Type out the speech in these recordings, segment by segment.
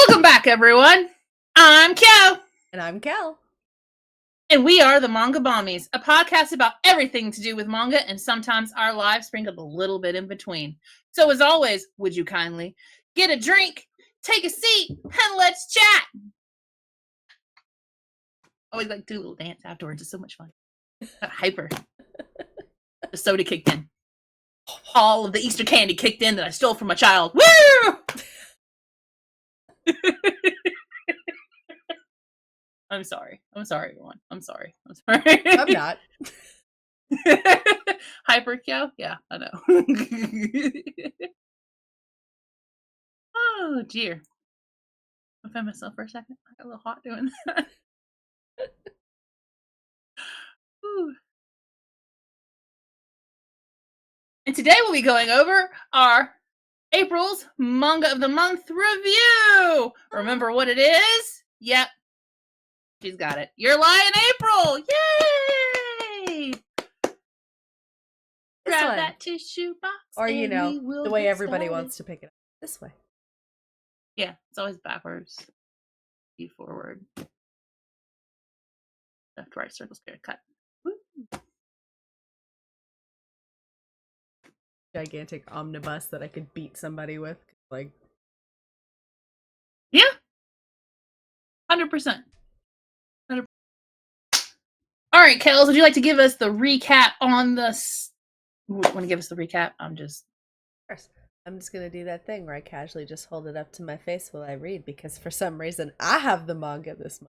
Welcome back, everyone. I'm Kyo, And I'm Kel. and we are the Manga Mommies, a podcast about everything to do with manga and sometimes our lives sprinkled a little bit in between. So, as always, would you kindly get a drink, take a seat, and let's chat? Always like do a little dance afterwards. It's so much fun. Hyper. The soda kicked in. All of the Easter candy kicked in that I stole from my child. Woo! I'm sorry. I'm sorry, everyone. I'm sorry. I'm not. Hyper Kyo? Yeah, I know. Oh, dear. I found myself for a second. I got a little hot doing that. Ooh. And today we'll be going over our April's Manga of the Month review. Remember what it is? Yep. She's got it. You're Lying April! Yay! Grab that tissue box. Or, you know, the way everybody wants to pick it up. This way. Yeah, it's always backwards. E forward. Left, right, circle, square, cut. Woo. Gigantic omnibus that I could beat somebody with. Like, yeah. 100%. 100%. All right, Kels, would you like to give us the recap on this? Want to give us the recap? I'm just gonna do that thing where I casually just hold it up to my face while I read because for some reason I have the manga this month.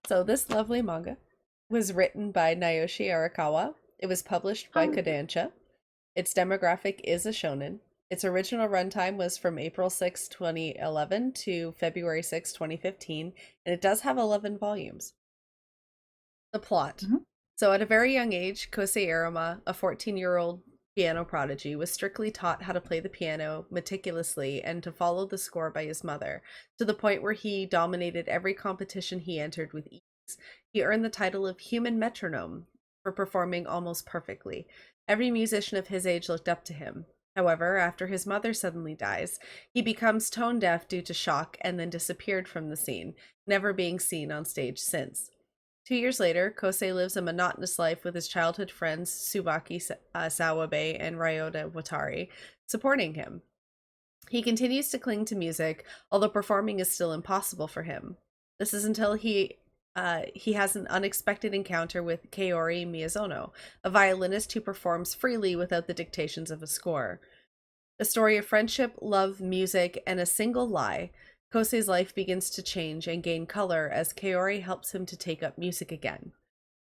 So this lovely manga was written by Naoshi Arakawa. It was published by Kodansha. Its demographic is a shonen. Its original runtime was from April 6, 2011 to February 6, 2015, and it does have 11 volumes. The plot. Mhm. So at a very young age, Kosei Iruma, a 14-year-old piano prodigy, was strictly taught how to play the piano meticulously and to follow the score by his mother, to the point where he dominated every competition he entered with ease. He earned the title of human metronome for performing almost perfectly. Every musician of his age looked up to him. However, after his mother suddenly dies, he becomes tone deaf due to shock and then disappeared from the scene, never being seen on stage since. 2 years later, Kosei lives a monotonous life with his childhood friends Tsubaki Sawabe and Ryota Watari, supporting him. He continues to cling to music, although performing is still impossible for him. This is until he has an unexpected encounter with Kaori Miyazono, a violinist who performs freely without the dictations of a score. A story of friendship, love, music, and a single lie, Kosei's life begins to change and gain color as Kaori helps him to take up music again.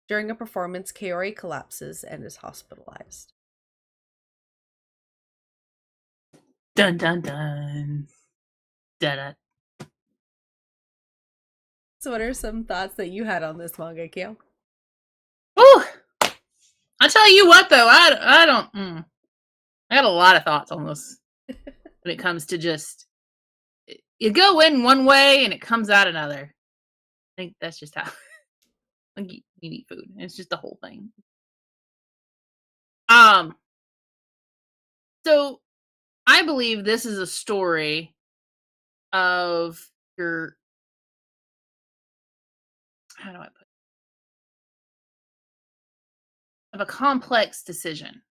During a performance, Kaori collapses and is hospitalized. Dun dun dun. Da-da. So what are some thoughts that you had on this manga, Kyo? Ooh! I tell you what, though, I don't. I got a lot of thoughts on this when it comes to just you go in one way and it comes out another. I think that's just how like you eat food. It's just the whole thing. So I believe this is a story of your how do I put it? Of a complex decision,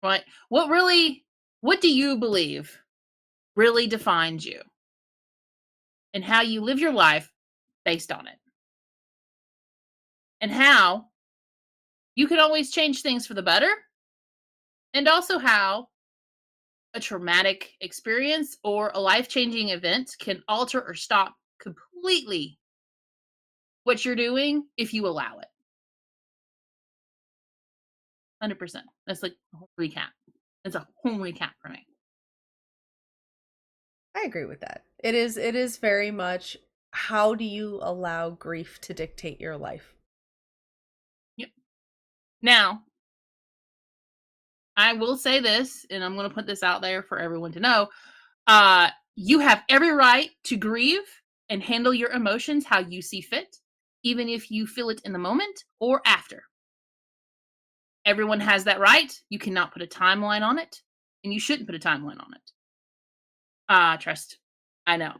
right? What do you believe really defines you and how you live your life based on it? And how you can always change things for the better, and also how a traumatic experience or a life-changing event can alter or stop completely what you're doing if you allow it. 100%. That's like a whole recap. That's a whole recap for me. I agree with that. It is very much how do you allow grief to dictate your life? Yep. Now, I will say this, and I'm going to put this out there for everyone to know. You have every right to grieve and handle your emotions how you see fit, even if you feel it in the moment or after. Everyone has that right. You cannot put a timeline on it, and you shouldn't put a timeline on it. Trust I know.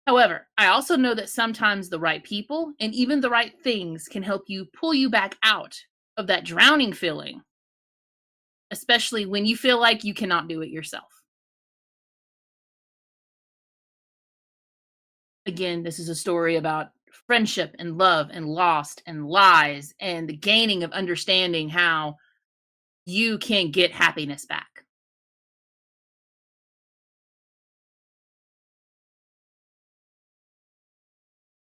However, I also know that sometimes the right people and even the right things can help you pull you back out of that drowning feeling, especially when you feel like you cannot do it yourself. Again, this is a story about friendship and love and lost and lies and the gaining of understanding how you can get happiness back.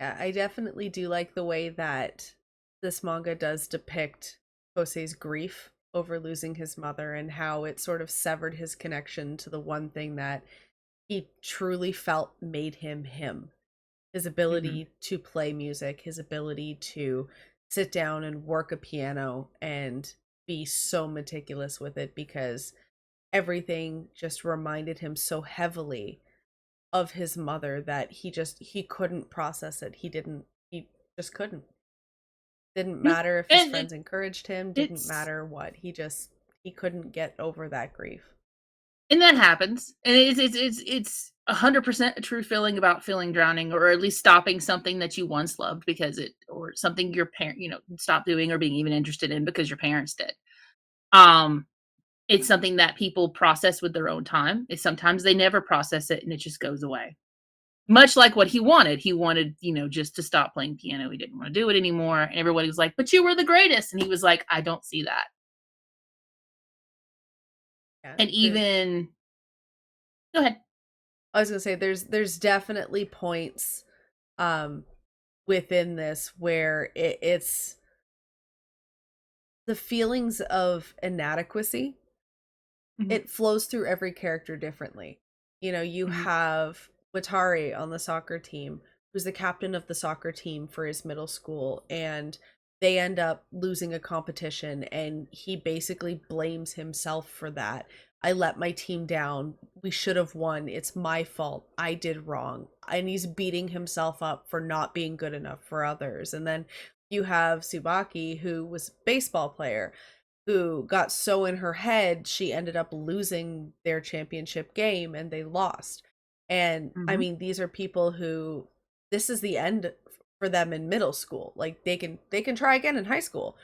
Yeah, I definitely do like the way that this manga does depict Kosei's grief over losing his mother and how it sort of severed his connection to the one thing that he truly felt made him him. His Mhm. ability to play music, his ability to sit down and work a piano and be so meticulous with it because everything just reminded him so heavily of his mother that he couldn't process it. He just couldn't. Didn't Mm, matter if his and friends encouraged him, didn't it's matter what. He couldn't get over that grief. and that happens, and it's 100% a true feeling about feeling drowning, or at least stopping something that you once loved because it, or something your parent, stopped doing or being even interested in because your parents did. Um, it's something that people process with their own time. It's sometimes they never process it and it just goes away. Much like what he wanted. He wanted, just to stop playing piano. He didn't want to do it anymore. And everybody was like, "But you were the greatest." And he was like, "I don't see that." Yeah. And even go ahead. I was gonna say there's definitely points um within this where it's the feelings of inadequacy. Mhm, It flows through every character differently. You know, you mhm, have Watari on the soccer team, who's the captain of the soccer team for his middle school, and they end up losing a competition, and he basically blames himself for that. I let my team down. We should have won. It's my fault. I did wrong. And he's beating himself up for not being good enough for others. And then you have Tsubaki, who was a baseball player who got so in her head she ended up losing their championship game and they lost. And I mhm, mean, these are people who this is the end for them in middle school. Like they can try again in high school,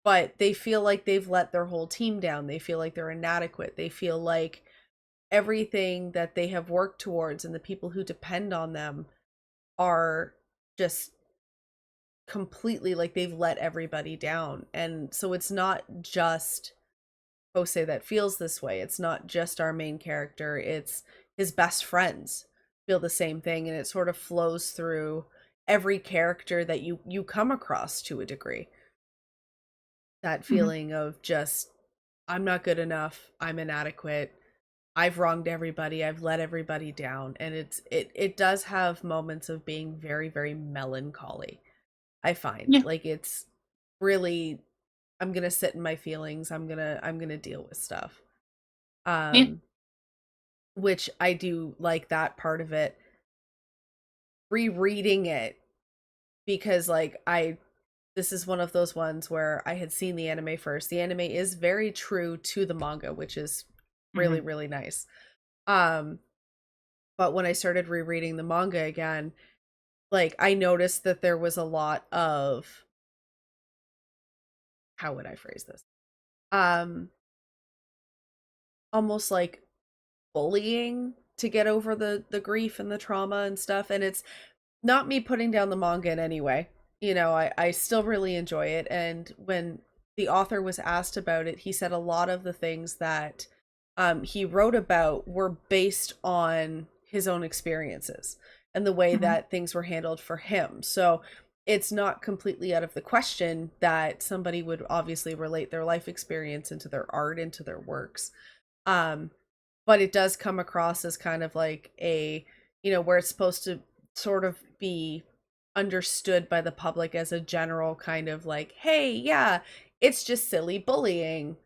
but they feel like they've let their whole team down. They feel like they're inadequate. They feel like everything that they have worked towards and the people who depend on them are just completely like they've let everybody down. And so it's not just Jose that feels this way. It's not just our main character, it's his best friends feel the same thing, and it sort of flows through every character that you come across to a degree. That mhm. feeling of just I'm not good enough, I'm inadequate, I've wronged everybody, I've let everybody down, and it does have moments of being very very melancholy. I find Yeah, like it's really I'm going to sit in my feelings. I'm going to deal with stuff. yeah, Um which I do like that part of it. Rereading it because like I this is one of those ones where I had seen the anime first. The anime is very true to the manga, which is really mhm, really nice. Um but when I started rereading the manga again, like I noticed that there was a lot of how would I phrase this? Um almost like bullying to get over the grief and the trauma and stuff, and it's not me putting down the manga in any way. You know, I still really enjoy it. And when the author was asked about it, he said a lot of the things that he wrote about were based on his own experiences and the way mhm, that things were handled for him. So it's not completely out of the question that somebody would obviously relate their life experience into their art, into their works. Um, but it does come across as kind of like a, where it's supposed to sort of be understood by the public as a general kind of like, hey, yeah, it's just silly bullying.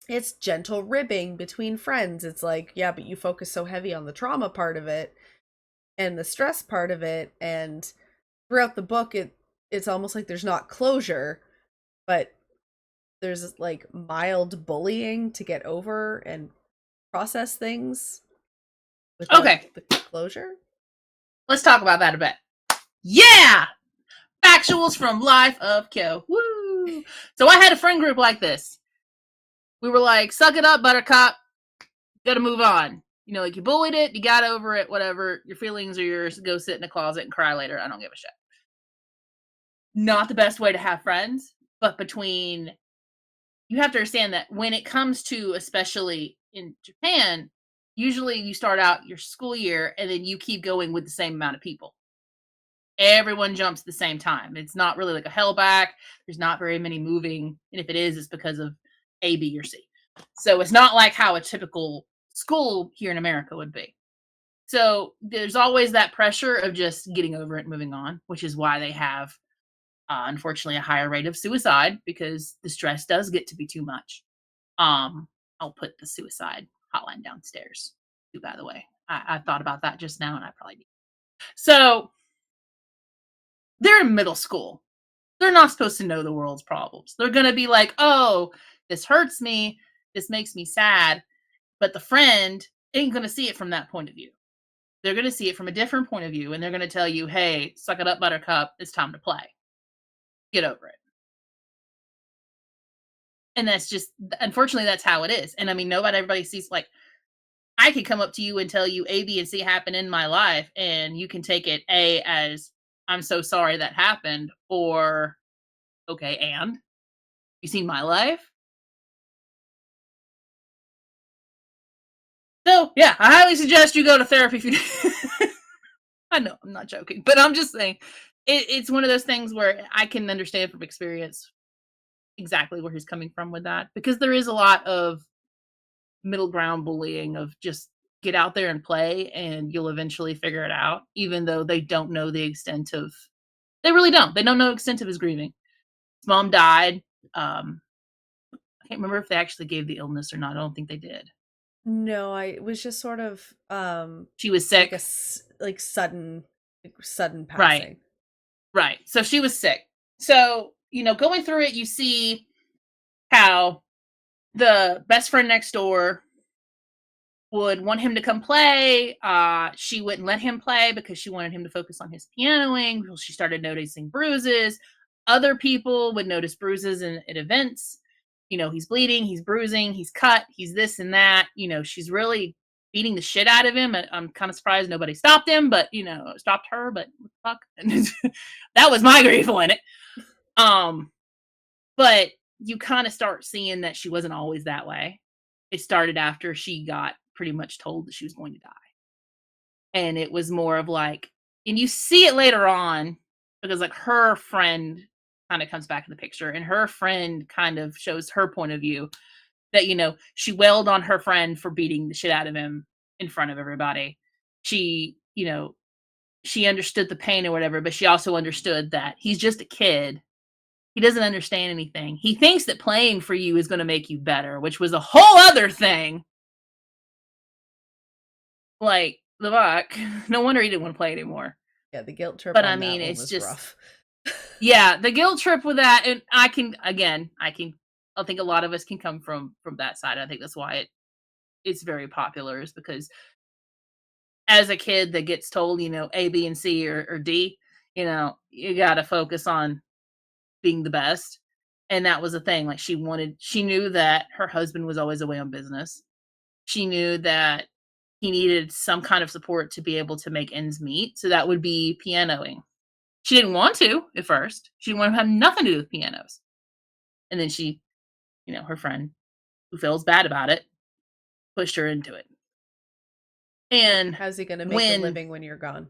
It's gentle ribbing between friends. It's like, yeah, but you focus so heavy on the trauma part of it and the stress part of it. And throughout the book, it's almost like there's not closure, but there's like mild bullying to get over and process things. without Okay, the closure. let's talk about that a bit. Yeah! Factuals from Life of Kyo. Woo! So I had a friend group like this. We were like, suck it up, buttercup. Gotta move on. You know, like you bullied it, you got over it, whatever. Your feelings are yours. Go sit in a closet and cry later. I don't give a shit. Not the best way to have friends, but between you have to understand that when it comes to, especially in Japan, usually you start out your school year and then you keep going with the same amount of people. Everyone jumps at the same time. It's not really like a hellback. There's not very many moving. And if it is, it's because of A, B, or C. So it's not like how a typical school here in America would be. So there's always that pressure of just getting over it and moving on, which is why they have, unfortunately, a higher rate of suicide because the stress does get to be too much. I'll put the suicide hotline downstairs, too, by the way. I thought about that just now and I probably need. So they're in middle school. They're not supposed to know the world's problems. They're going to be like, oh, this hurts me. This makes me sad. But the friend ain't going to see it from that point of view. They're going to see it from a different point of view. And they're going to tell you, hey, suck it up, buttercup. It's time to play. Get over it. And that's just, unfortunately, that's how it is. And I mean, everybody sees, like, I could come up to you and tell you A, B, and C happened in my life. And you can take it A as, I'm so sorry that happened. Or, okay, and you seen my life? So, yeah, I highly suggest you go to therapy if you I know, I'm not joking, but I'm just saying it's one of those things where I can understand from experience exactly where he's coming from with that because there is a lot of middle ground bullying of just get out there and play and you'll eventually figure it out, even though they don't know the extent of they really don't. They don't know the extent of his grieving. His mom died. I can't remember if they actually gave the illness or not. I don't think they did. No, I it was just sort of She was like sick. like sudden Right. passing. Right. So she was sick. So, going through it, you see how the best friend next door would want him to come play. She wouldn't let him play because she wanted him to focus on his pianoing. Well, she started noticing bruises. Other people would notice bruises at events. He's bleeding, he's bruising, he's cut, he's this and that. She's really beating the shit out of him. I'm kind of surprised nobody stopped him, but stopped her. But what the fuck? And that was my grief in it. But you kind of start seeing that she wasn't always that way. It started after she got pretty much told that she was going to die. And it was more of like, and you see it later on because like her friend kind of comes back in the picture and her friend kind of shows her point of view that, she wailed on her friend for beating the shit out of him in front of everybody. She understood the pain or whatever, but she also understood that he's just a kid. He doesn't understand anything. He thinks that playing for you is going to make you better, which was a whole other thing. Like, the fuck. No wonder he didn't want to play anymore. Yeah, the guilt trip But I on mean, that one it's was just, rough. yeah, the guilt trip with that. And I think a lot of us can come from that side. I think that's why it's very popular is because as a kid that gets told, A, B, and C or D, you got to focus on being the best. And that was the thing. Like she knew that her husband was always away on business. She knew that he needed some kind of support to be able to make ends meet. So that would be pianoing. She didn't want to at first. She didn't want to have nothing to do with pianos. And then she, her friend who feels bad about it, pushed her into it. And How's he going to make a when, living when you're gone?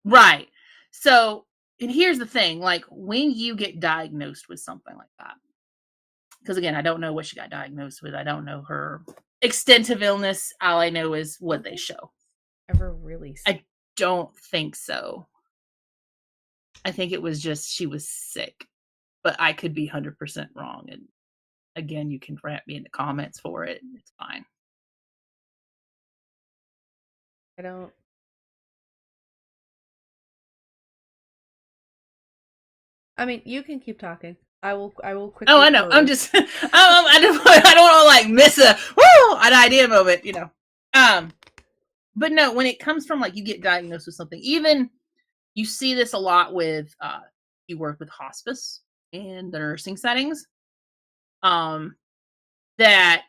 right. So, and here's the thing, like when you get diagnosed with something like that, because again, I don't know what she got diagnosed with. I don't know her extent of illness. All I know is what they show. Ever really sick? I don't think so. I think it was just she was sick, but I could be 100% wrong. And again, you can rant me in the comments for it. It's fine. I don't. I mean, you can keep talking. I will Oh, quickly I know. I'm pose. just, I don't want to like miss an idea moment, Um, But no, when it comes from like you get diagnosed with something, even you see this a lot with you work with hospice and the nursing settings, um, that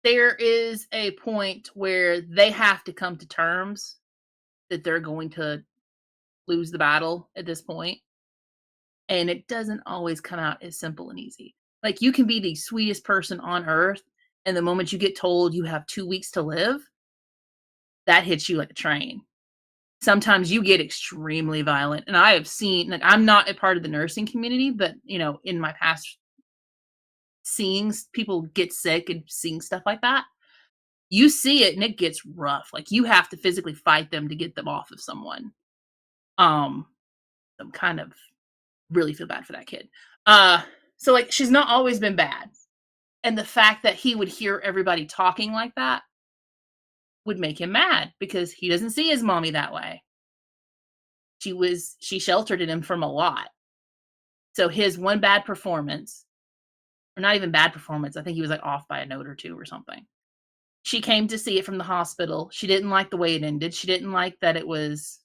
there is a point where they have to come to terms that they're going to lose the battle at this point, and it doesn't always come out as simple and easy. Like you can be the sweetest person on earth, and the moment you get told you have 2 weeks to live, that hits you like a train. Sometimes you get extremely violent, and I have seen, like, I'm not a part of the nursing community, but in my past seeing people get sick and seeing stuff like that, you see it and it gets rough. Like you have to physically fight them to get them off of someone. Um, I'm kind of really feel bad for that kid. Uh, so like she's not always been bad. And the fact that he would hear everybody talking like that would make him mad because he doesn't see his mommy that way. She sheltered him from a lot. So his one bad performance, or not even bad performance, I think he was like off by a note or two or something. She came to see it from the hospital. She didn't like the way it ended. She didn't like that it was,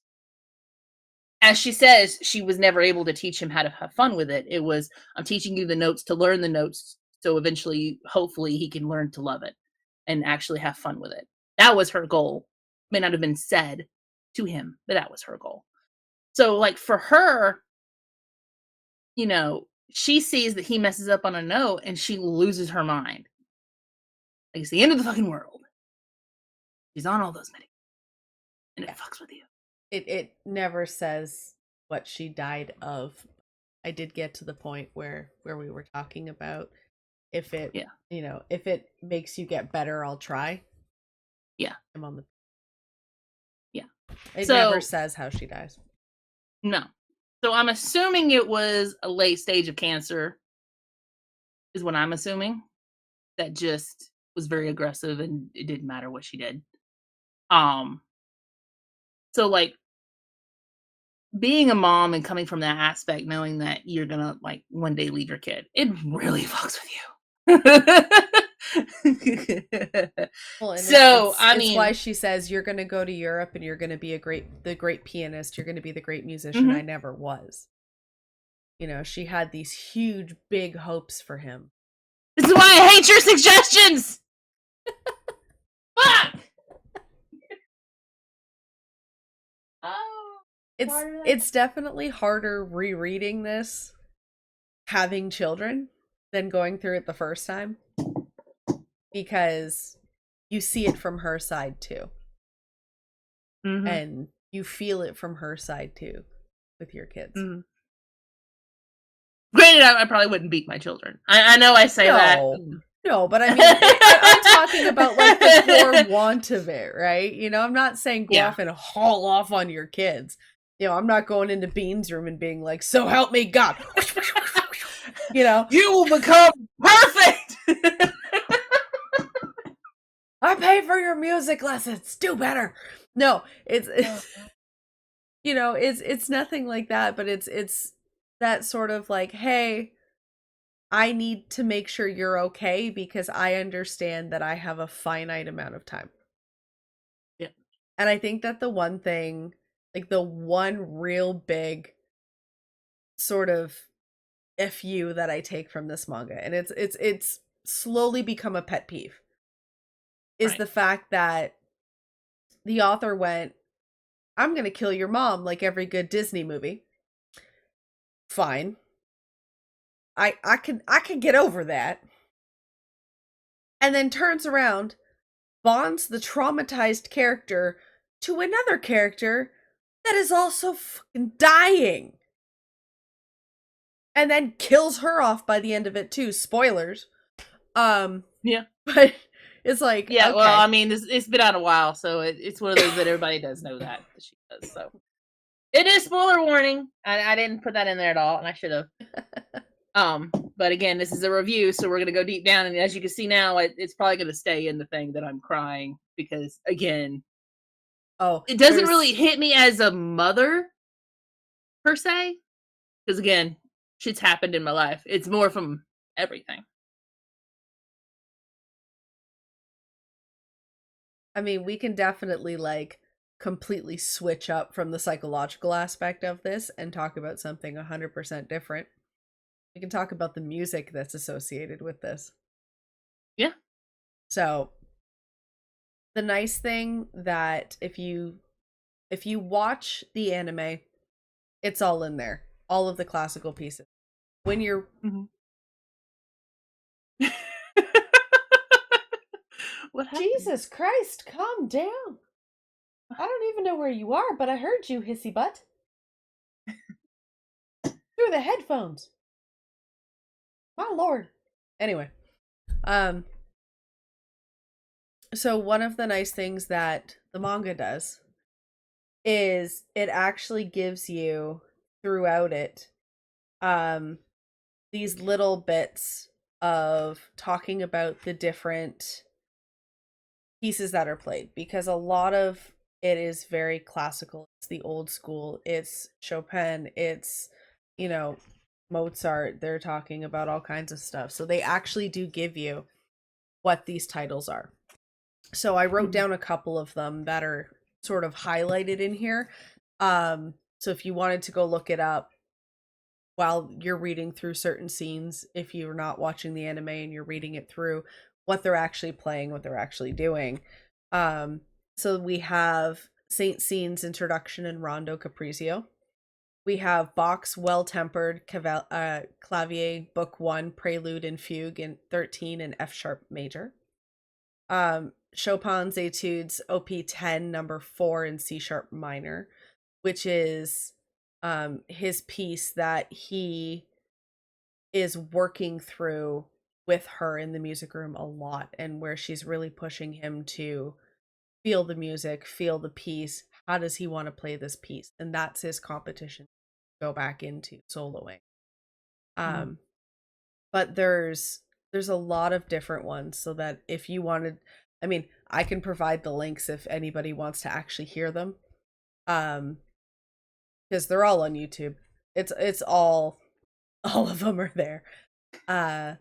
as she says, she was never able to teach him how to have fun with it. It was, I'm teaching you the notes to learn the notes so eventually, hopefully, he can learn to love it and actually have fun with it. That was her goal. May not have been said to him, but that was her goal. So, like, for her, she sees that he messes up on a note and she loses her mind. Like, it's the end of the fucking world. She's on all those medications and it Yeah. fucks with you. It never says what she died of. I did get to the point where we were talking about if it, Yeah. if it makes you get better, I'll try. Yeah. I'm on the. Yeah. It never So, says how she dies. no. So I'm assuming it was a late stage of cancer, is what I'm assuming. That just was very aggressive and it didn't matter what she did. Um, so like being a mom and coming from that aspect, knowing that you're gonna like one day leave your kid, it really fucks with you. Well, and it's So it's I it's why mean, she says you're going to go to Europe and you're going to be the great pianist. You're going to be the great musician I mhm. never was. She had these huge, big hopes for him. This is why I hate your suggestions. Fuck. Oh, It's part of that. it's definitely harder rereading this, having children, than going through it the first time because you see it from her side too, Mhm. and you feel it from her side too with your kids. Mhm. Granted, I probably wouldn't beat my children. I know I say that. No, no, but I mean, I'm talking about like the poor want of it, right? I'm not saying go Yeah. off and haul off on your kids. I'm not going into Bean's room and being like, "So help me God." You will become perfect. I pay for your music lessons. Do better. No, it's nothing like that, but it's that sort of like, hey, I need to make sure you're okay because I understand that I have a finite amount of time. Yeah. And I think that the one thing, like the one real big sort of FU that I take from this manga, and it's slowly become a pet peeve, is Right. the fact that the author went, I'm gonna kill your mom like every good Disney movie. Fine. I could get over that. And then turns around, bonds the traumatized character to another character that is also fucking dying. And then kills her off by the end of it too. Spoilers. Yeah. But it's like, Yeah. Well, I okay. mean, it's been out a while, so it's one of those that everybody does know that she does. So it is spoiler warning. I didn't put that in there at all, and I should have. But again, this is a review, so we're gonna go deep down, and as you can see now, it's probably gonna stay in the thing that I'm crying because again, Oh, it doesn't really there's hit me as a mother per se, because again, shit's happened in my life. It's more from everything. I mean, we can definitely like completely switch up from the psychological aspect of this and talk about something 100% different. We can talk about the music that's associated with this. Yeah. So, the nice thing that if you watch the anime, it's all in there. All of the classical pieces. When you're Mhm. What happened? Jesus Christ, calm down. I don't even know where you are, but I heard you, hissy butt. Through the headphones. My lord. Anyway, um so one of the nice things that the manga does is it actually gives you throughout it um these little bits of talking about the different pieces that are played, because a lot of it is very classical. It's the old school. It's Chopin. It's, you know, Mozart. They're talking about all kinds of stuff. So they actually do give you what these titles are. So I wrote Mhm. down a couple of them that are sort of highlighted in here. So if you wanted to go look it up while you're reading through certain scenes, if you're not watching the anime and you're reading it through, what they're actually playing, what they're actually doing. Um, so we have Saint Scene's introduction in Rondo Capriccio. We have Bach's Well Tempered Clavier Book 1 Prelude and Fugue in 13 in F sharp major. Chopin's Etudes OP 10 number 4 in C sharp minor, which is his piece that he is working through with her in the music room a lot, and where she's really pushing him to feel the music, feel the piece. How does he want to play this piece? And that's his competition to go back into soloing. Mhm. Um, but there's a lot of different ones, so that if you wanted, I mean, I can provide the links if anybody wants to actually hear them. Um, because they're all on YouTube. It's all all of them are there. Uh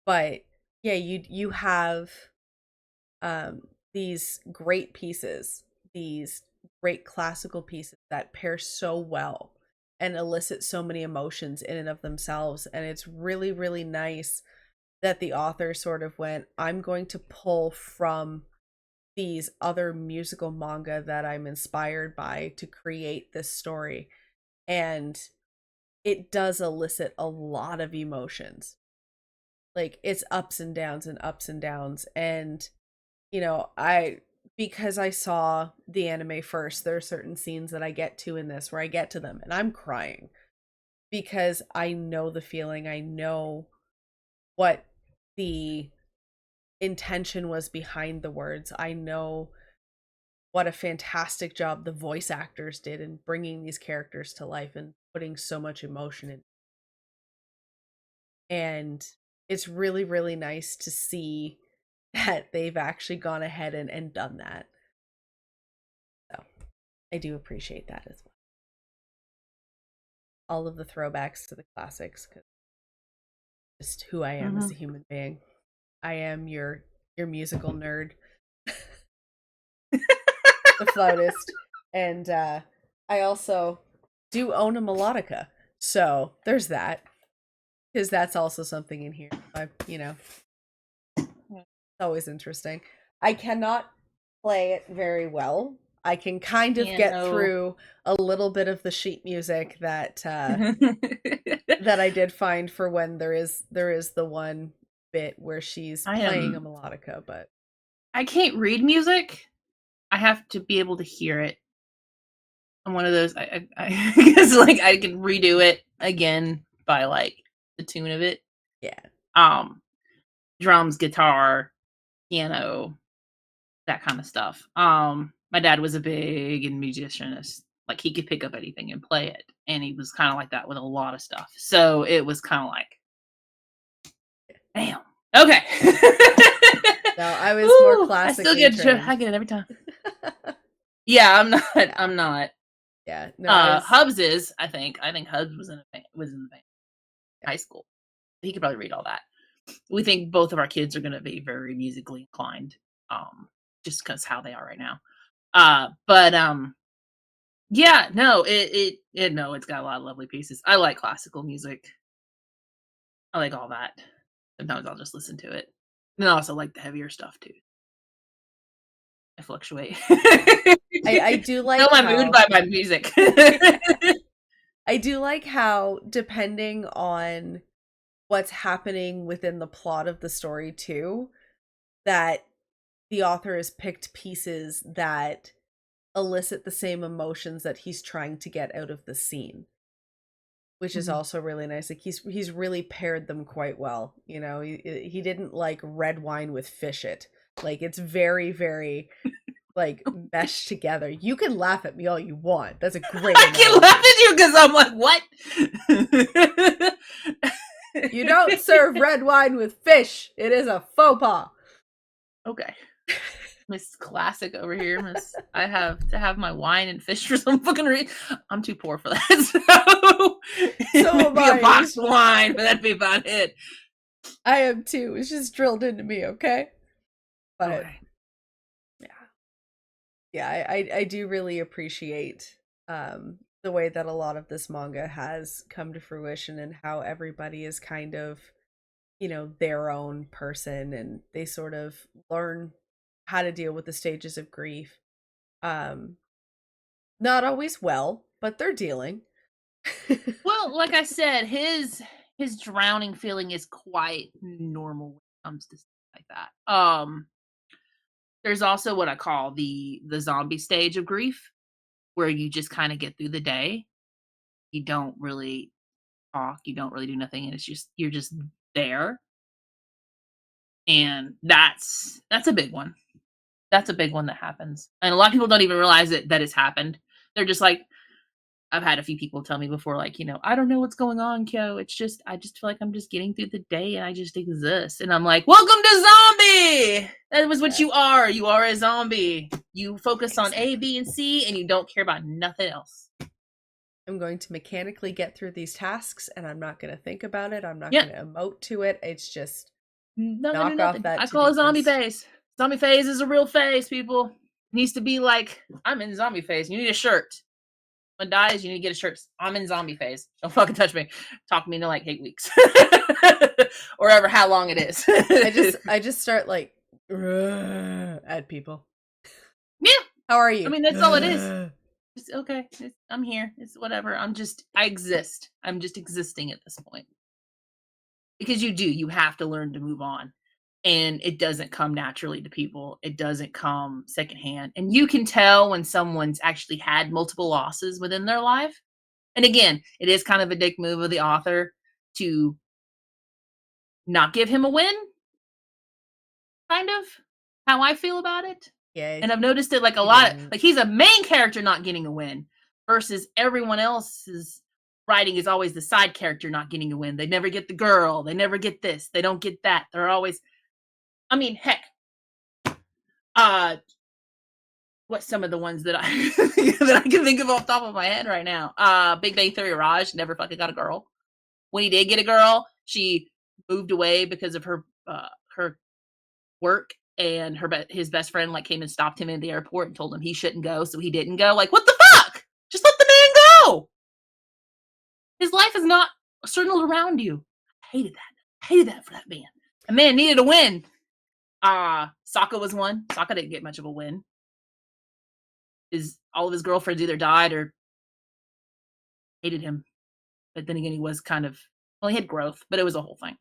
but yeah, you have um these great pieces, these great classical pieces that pair so well and elicit so many emotions in and of themselves, and it's really really nice that the author sort of went, I'm going to pull from these other musical manga that I'm inspired by to create this story. And it does elicit a lot of emotions. Like it's ups and downs and ups and downs. And, I, because I saw the anime first, there are certain scenes that I get to in this where I get to them and I'm crying because I know the feeling. I know what the intention was behind the words. I know what a fantastic job the voice actors did in bringing these characters to life and putting so much emotion in. And it's really really nice to see that they've actually gone ahead and done that. So I do appreciate that as well. All of the throwbacks to the classics, because just who I am as a Mhm. human being. I am your musical nerd, the flautist, and I also do own a melodica. So there's that, because that's also something in here. It's always interesting. I cannot play it very well. I can kind of get Piano. through a little bit of the sheet music that I did find for when there is the one bit where she's I playing a am. melodica, but I can't read music. I have to be able to hear it. I'm one of those. I guess like I can redo it again by like the tune of it. yeah. Um, Drums, guitar, piano, that kind of stuff. My dad was a big musicianist. Like he could pick up anything and play it, and he was kind of like that with a lot of stuff. So it was kind of like, damn. Okay. No, I was more Ooh, I still classically get trained. I get it every time. Yeah, I'm not. Yeah. I'm not. Yeah. No, I was Hubs is. I think Hubs was in the band yeah. high school. He could probably read all that. We think both of our kids are going to be very musically inclined. Um, just because how they are right now. But yeah, no, no, it's got a lot of lovely pieces. I like classical music. I like all that. Sometimes I'll just listen to it. And I also like the heavier stuff too. I fluctuate. I do Know like my mood how by my music. I do like how, depending on what's happening within the plot of the story too, that the author has picked pieces that elicit the same emotions that he's trying to get out of the scene, which is Mhm. also really nice. Like he's really paired them quite well. You know, he didn't like red wine with fish it. Like it's very very like meshed together. You can laugh at me all you want. That's a great I can laugh analogy. at you because I'm like, what? You don't serve red wine with fish. It is a faux pas. Okay. Miss Classic over here, Miss. I have to have my wine and fish for some fucking reason. I'm too poor for that, so So am maybe a I. boxed wine, but that'd be about it. I am too. It's just drilled into me, okay? But Okay. yeah. Yeah, I do really appreciate the way that a lot of this manga has come to fruition, and how everybody is kind of, you know, their own person, and they sort of learn how to deal with the stages of grief. Um Not always well, but they're dealing. Well, like I said, his drowning feeling is quite normal when it comes to stuff like that. There's also what I call the zombie stage of grief, where you just kind of get through the day. You don't really talk, you don't really do nothing, and it's just you're just there. And that's a big one. That's a big one that happens. And a lot of people don't even realize that it's happened. They're just like, I've had a few people tell me before, like, I don't know what's going on, Kyo. It's just, I just feel like I'm just getting through the day and I just exist. And I'm like, welcome to zombie. That was what Yeah, you are. You are a zombie. You focus on A, exactly. B, and C, and you don't care about nothing else. I'm going to mechanically get through these tasks, and I'm not going to think about it. I'm not Yep. going to emote to it. It's just Nothing to knock off nothing. that I to call do it zombie list. phase. Zombie phase is a real phase, people. It needs to be like, I'm in zombie phase. You need a shirt. When dies, you need to get a shirt. I'm in zombie phase. Don't fucking touch me. Talk me into like 8 weeks. or ever how long it is. I just start like at people. Yeah. How are I you? mean, that's all it is. It's okay. I'm here. It's whatever. I exist. I'm just existing at this point. Because you have to learn to move on. And it doesn't come naturally to people. It doesn't come secondhand. And you can tell when someone's actually had multiple losses within their life. And again, it is kind of a dick move of the author to not give him a win, kind of how I feel about it. Yeah, And I've noticed it like a he lot of didn't. like he's a main character not getting a win versus everyone else's writing is always the side character not getting a win. They never get the girl, they never get this, they don't get that. They're always I mean, heck, uh what's some of the ones that I that I can think of off the top of my head right now? Big Bang Theory Raj never fucking got a girl. When he did get a girl, she moved away because of her work, and his best friend like came and stopped him in the airport and told him he shouldn't go, so he didn't go. Like, what the fuck? Just let the man go. His life is not circled around you. I hated that. I hated that for that man. A man needed a win. Sokka was one. Sokka didn't get much of a win. His all of his girlfriends either died or hated him. But then again, he was kind of well, he had growth, but it was a whole thing.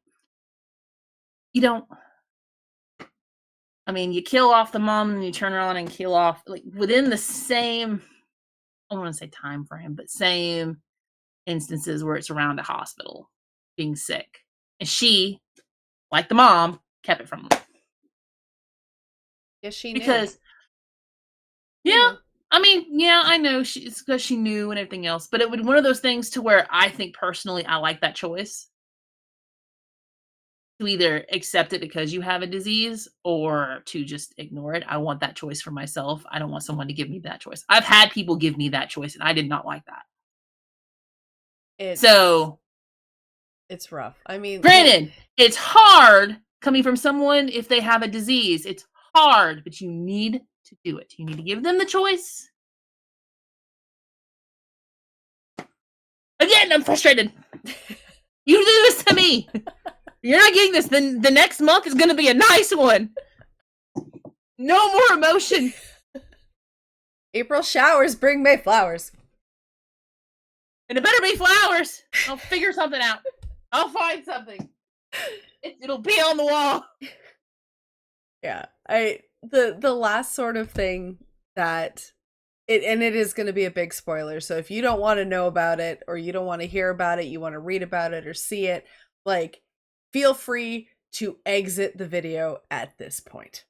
You don't I mean, you kill off the mom and you turn around and kill off like within the same I don't want to say time frame, but same instances where it's around a hospital being sick. And she, like the mom, kept it from him. Yes, she knew. Because, She yeah, knew. I mean, yeah, I know it's because she knew and everything else, but it would one of those things to where I think personally I like that choice to either accept it because you have a disease or to just ignore it. I want that choice for myself. I don't want someone to give me that choice. I've had people give me that choice and I did not like that. It's So, it's rough. I mean, granted, it's hard coming from someone if they have a disease. It's hard, but you need to do it. You need to give them the choice. Again, I'm frustrated. You do this to me. You're not getting this. Then the next month is going to be a nice one. No more emotion. April showers bring May flowers. And it better be flowers. I'll figure something out. I'll find something. It'll be on the wall. Yeah. The last sort of thing that it is going to be a big spoiler. So if you don't want to know about it, or you don't want to hear about it, you want to read about it or see it, like, feel free to exit the video at this point.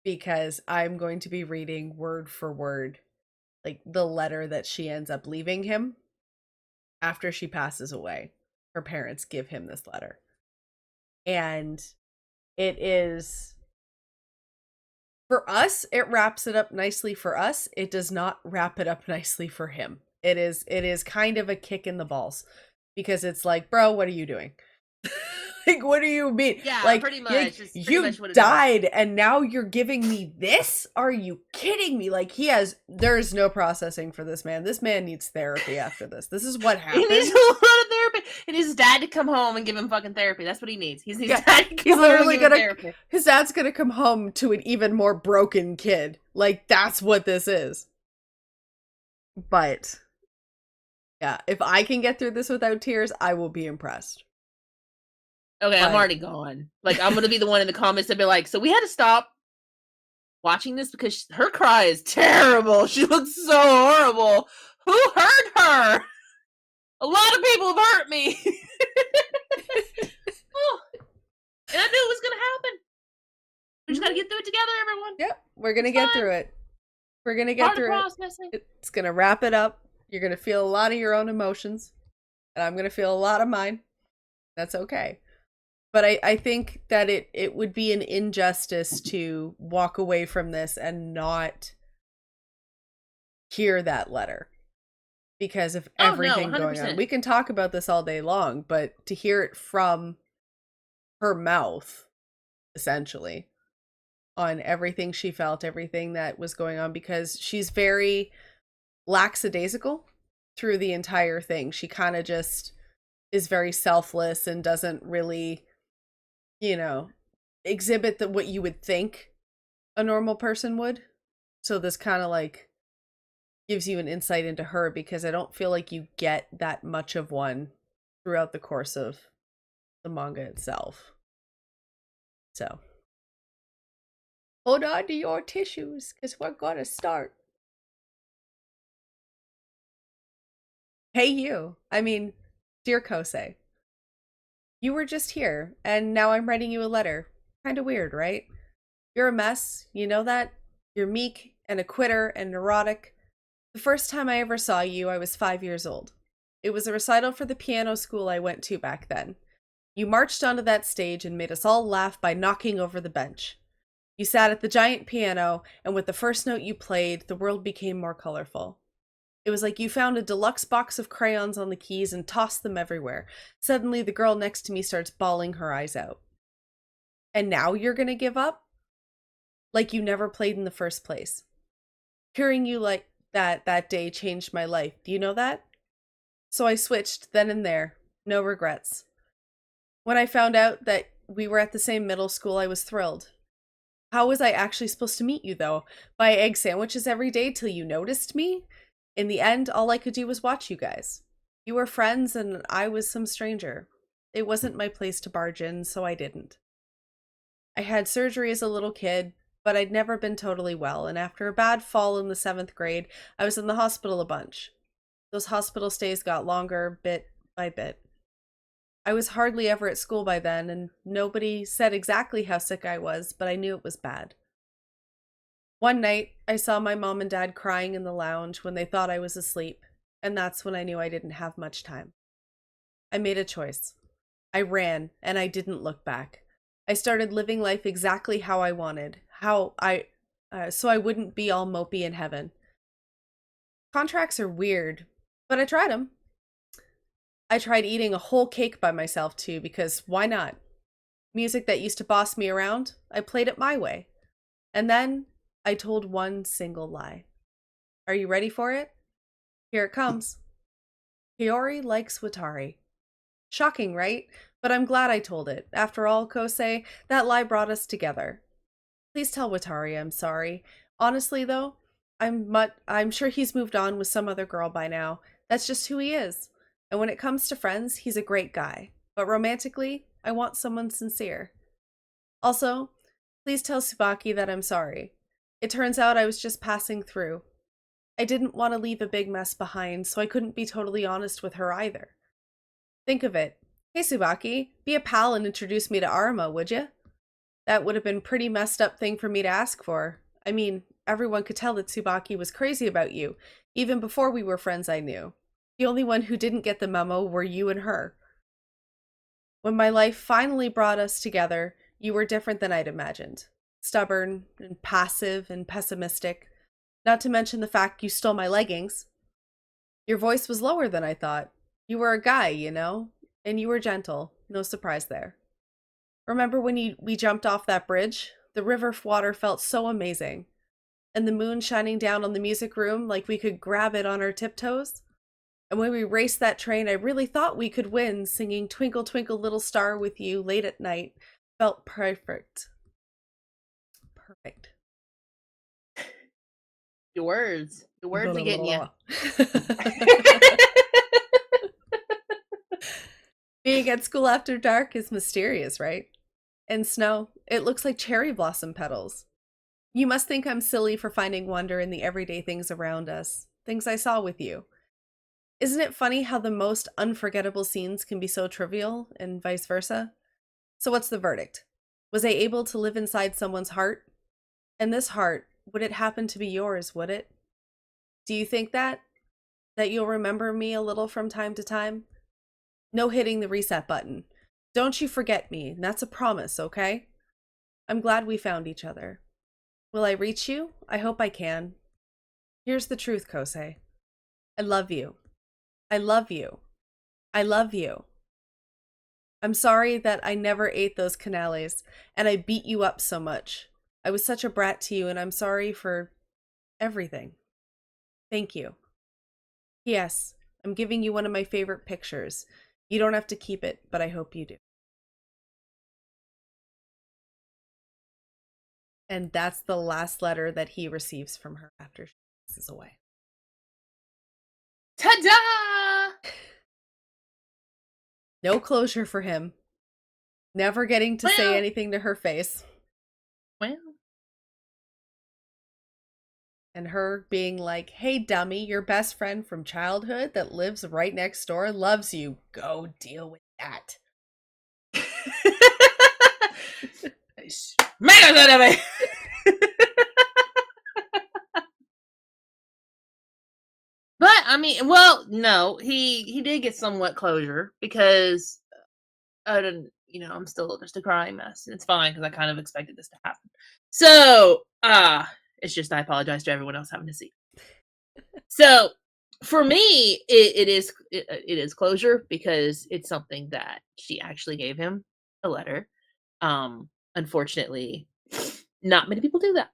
Because I'm going to be reading word for word, like, the letter that she ends up leaving him after she passes away. Her parents give him this letter. And it is, for us, it wraps it up nicely for us. It does not wrap it up nicely for him. It is kind of a kick in the balls, because it's like, bro, what are you doing? Like, what do you mean? Yeah, like, pretty much. It's pretty you much what it died and now you're giving me this? Are you kidding me? Like, there's no processing for this man. This man needs therapy after this. This is what happened. He needs a lot of therapy. He needs his dad to come home and give him fucking therapy. That's what he needs. He needs dad to come He's literally home and give him therapy. his dad's gonna come home to an even more broken kid. Like, that's what this is. But yeah, if I can get through this without tears, I will be impressed. Okay, I'm already gone. Like, I'm gonna be the one in the comments that be like, so we had to stop watching this because her cry is terrible. She looks so horrible. Who hurt her? A lot of people have hurt me. Oh, and I knew it was gonna happen. We just gotta get through it together, everyone. Yep, we're gonna get through it. We're gonna get through it. It's gonna wrap it up. You're gonna feel a lot of your own emotions, and I'm gonna feel a lot of mine. That's okay. But I think that it would be an injustice to walk away from this and not hear that letter because of everything going on. We can talk about this all day long, but to hear it from her mouth, essentially, on everything she felt, everything that was going on, because she's very lackadaisical through the entire thing. She kind of just is very selfless and doesn't really, exhibit what you would think a normal person would. So this kind of like gives you an insight into her, because I don't feel like you get that much of one throughout the course of the manga itself. So hold on to your tissues, because we're gonna start. Hey you, dear Kosei, you were just here, and now I'm writing you a letter. Kinda weird, right? You're a mess, you know that? You're meek and a quitter and neurotic. The first time I ever saw you, I was 5 years old. It was a recital for the piano school I went to back then. You marched onto that stage and made us all laugh by knocking over the bench. You sat at the giant piano, and with the first note you played, the world became more colorful. It was like you found a deluxe box of crayons on the keys and tossed them everywhere. Suddenly, the girl next to me starts bawling her eyes out. And now you're gonna give up? Like you never played in the first place. Hearing you like that day changed my life. Do you know that? So I switched then and there. No regrets. When I found out that we were at the same middle school, I was thrilled. How was I actually supposed to meet you, though? By egg sandwiches every day till you noticed me? In the end, all I could do was watch you guys. You were friends and I was some stranger. It wasn't my place to barge in, so I didn't. I had surgery as a little kid, but I'd never been totally well, and after a bad fall in the 7th grade, I was in the hospital a bunch. Those hospital stays got longer, bit by bit. I was hardly ever at school by then, and nobody said exactly how sick I was, but I knew it was bad. One night, I saw my mom and dad crying in the lounge when they thought I was asleep, and that's when I knew I didn't have much time. I made a choice. I ran, and I didn't look back. I started living life exactly how I wanted, so I wouldn't be all mopey in heaven. Contracts are weird, but I tried them. I tried eating a whole cake by myself too, because why not? Music that used to boss me around, I played it my way. And then I told one single lie. Are you ready for it? Here it comes. Hiyori likes Watari. Shocking, right? But I'm glad I told it. After all, Kosei, that lie brought us together. Please tell Watari I'm sorry. Honestly, though, I'm sure he's moved on with some other girl by now. That's just who he is. And when it comes to friends, he's a great guy. But romantically, I want someone sincere. Also, please tell Tsubaki that I'm sorry. It turns out I was just passing through. I didn't want to leave a big mess behind, so I couldn't be totally honest with her either. Think of it. Hey Tsubaki, be a pal and introduce me to Arma, would you? That would have been a pretty messed up thing for me to ask for. I mean, everyone could tell that Tsubaki was crazy about you, even before we were friends I knew. The only one who didn't get the memo were you and her. When my life finally brought us together, you were different than I'd imagined. Stubborn and passive and pessimistic. Not to mention the fact you stole my leggings. Your voice was lower than I thought. You were a guy, you know? And you were gentle. No surprise there. Remember when we jumped off that bridge? The river water felt so amazing. And the moon shining down on the music room like we could grab it on our tiptoes? And when we raced that train, I really thought we could win, singing Twinkle Twinkle Little Star with you late at night. Felt perfect. Perfect. Your words. The Blah, words are blah, getting you. blah, Being at school after dark is mysterious, right? And snow, it looks like cherry blossom petals. You must think I'm silly for finding wonder in the everyday things around us, things I saw with you. Isn't it funny how the most unforgettable scenes can be so trivial, and vice versa? So what's the verdict? Was I able to live inside someone's heart? And this heart, would it happen to be yours, would it? Do you think that? That you'll remember me a little from time to time? No hitting the reset button. Don't you forget me, that's a promise, okay? I'm glad we found each other. Will I reach you? I hope I can. Here's the truth, Kosei. I love you. I love you. I love you. I'm sorry that I never ate those canales, and I beat you up so much. I was such a brat to you, and I'm sorry for everything. Thank you. Yes, I'm giving you one of my favorite pictures. You don't have to keep it, but I hope you do. And that's the last letter that he receives from her after she passes away. Ta-da! No closure for him. Never getting to say Well, anything to her face. well, And her being like, hey, dummy, your best friend from childhood that lives right next door loves you. Go deal with that. Manga son of a- But I mean, well, no, he did get somewhat closure because I didn't, I'm still just a crying mess. It's fine because I kind of expected this to happen. So, it's just I apologize to everyone else having to see. So, for me, it is closure because it's something that she actually gave him a letter. Unfortunately, not many people do that.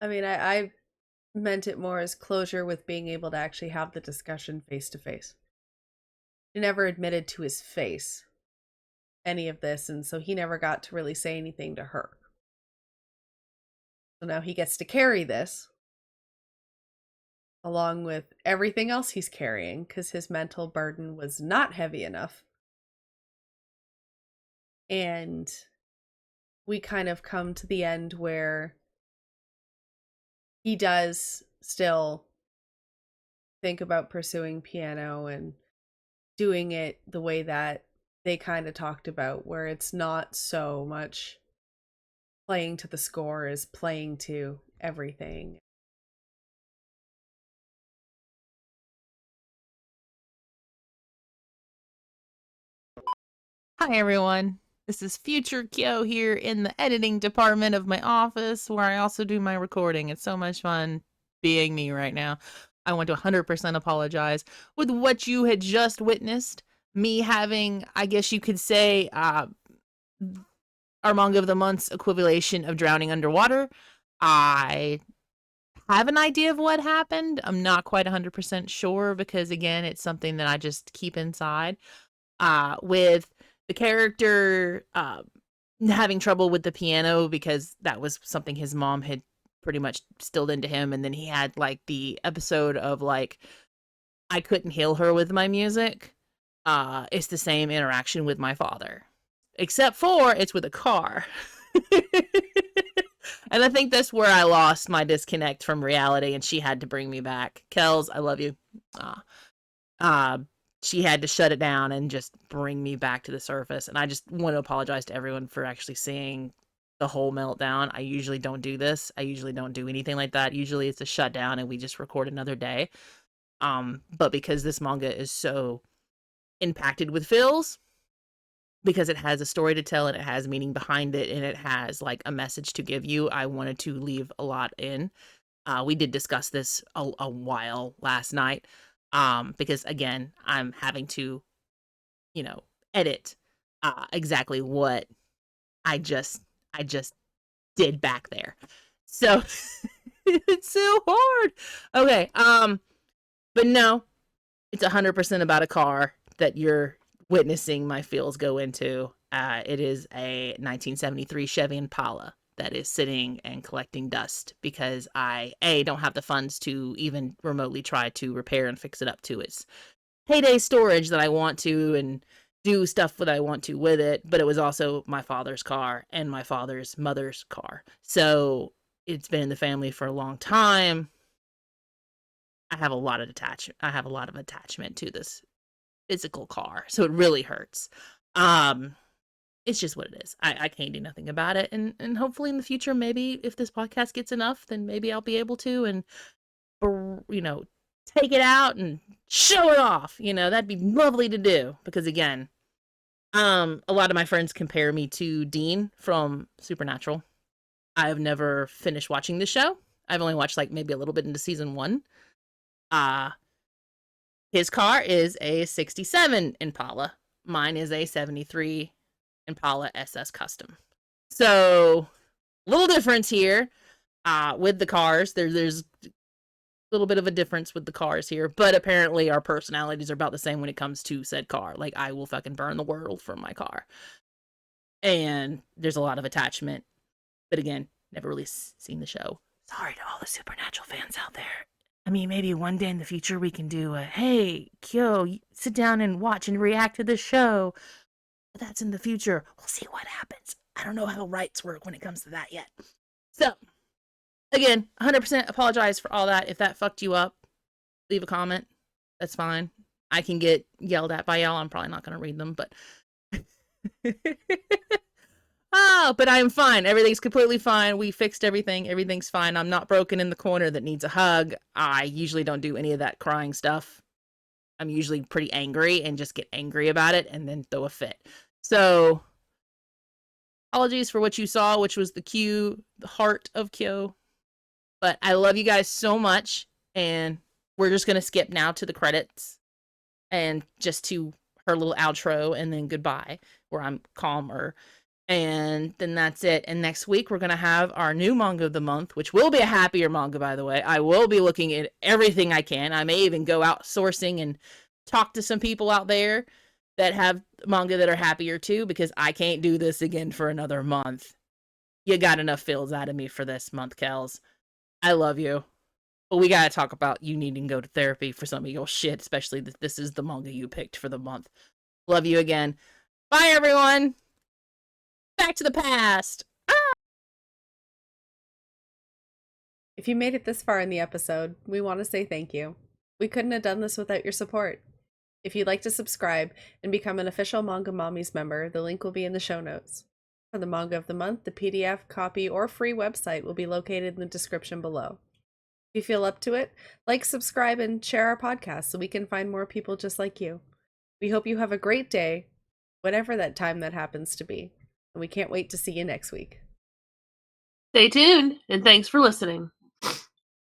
I mean, I meant it more as closure with being able to actually have the discussion face to face. He never admitted to his face any of this, and so he never got to really say anything to her. So now he gets to carry this along with everything else he's carrying because his mental burden was not heavy enough. And we kind of come to the end where he does still think about pursuing piano and doing it the way that they kind of talked about, where it's not so much playing to the score as playing to everything. Hi, everyone. This is future Kyo here in the editing department of my office where I also do my recording. It's so much fun being me right now. I want to 100% apologize with what you had just witnessed. Me having, I guess you could say, our Manga of the Month's equivalation of drowning underwater. I have an idea of what happened. I'm not quite 100% sure because, again, it's something that I just keep inside. With the character having trouble with the piano because that was something his mom had pretty much stilled into him. And then he had like the episode of like, I couldn't heal her with my music. It's the same interaction with my father, except for it's with a car. And I think that's where I lost my disconnect from reality, and she had to bring me back. Kels, I love you. Uh, uh, she had to shut it down and just bring me back to the surface. And I just want to apologize to everyone for actually seeing the whole meltdown. I usually don't do this. I usually don't do anything like that. Usually it's a shutdown and we just record another day. But because this manga is so impacted with feels, because it has a story to tell and it has meaning behind it and it has like a message to give you, I wanted to leave a lot in. We did discuss this a while last night, because again, I'm having to, edit exactly what I just I just did back there. So it's so hard. Okay, but no, it's 100% about a car that you're witnessing my feels go into. It is a 1973 Chevy Impala that is sitting and collecting dust because I don't have the funds to even remotely try to repair and fix it up to its heyday storage that I want to and do stuff that I want to with it. But it was also my father's car and my father's mother's car, so it's been in the family for a long time. I have a lot of attachment to this physical car, so it really hurts. Um, it's just what it is. I can't do nothing about it, and hopefully in the future, maybe if this podcast gets enough, then maybe I'll be able to and you know take it out and show it off. That'd be lovely to do because again, a lot of my friends compare me to Dean from Supernatural. I've never finished watching the show. I've only watched like maybe a little bit into season 1. Uh his car is a 67 Impala. Mine is a 73 Impala SS Custom. So, little difference here with the cars. There's a little bit of a difference with the cars here, but apparently our personalities are about the same when it comes to said car. Like, I will fucking burn the world for my car. And there's a lot of attachment. But again, never really seen the show. Sorry to all the Supernatural fans out there. I mean, maybe one day in the future we can do a, hey, Kyo, sit down and watch and react to this show. But that's in the future. We'll see what happens. I don't know how rights work when it comes to that yet. So, again, 100% apologize for all that. If that fucked you up, leave a comment. That's fine. I can get yelled at by y'all. I'm probably not going to read them, but... but I'm fine. Everything's completely fine. We fixed everything. Everything's fine. I'm not broken in the corner that needs a hug. I usually don't do any of that crying stuff. I'm usually pretty angry and just get angry about it and then throw a fit. So, apologies for what you saw, which was the heart of Kyo. But I love you guys so much. And we're just going to skip now to the credits and just to her little outro and then goodbye, where I'm calmer. And then that's it. And next week, we're going to have our new manga of the month, which will be a happier manga, by the way. I will be looking at everything I can. I may even go outsourcing and talk to some people out there that have manga that are happier too, because I can't do this again for another month. You got enough feels out of me for this month, Kels. I love you. But we got to talk about you needing to go to therapy for some of your shit, especially that this is the manga you picked for the month. Love you again. Bye, everyone. Back to the past. If you made it this far in the episode, we want to say thank you. We couldn't have done this without your support. If you'd like to subscribe and become an official Manga Mommies member, the link will be in the show notes. For the manga of the month, the PDF, copy, or free website will be located in the description below. If you feel up to it, like, subscribe, and share our podcast so we can find more people just like you. We hope you have a great day, whatever that time that happens to be, and we can't wait to see you next week. Stay tuned, and thanks for listening.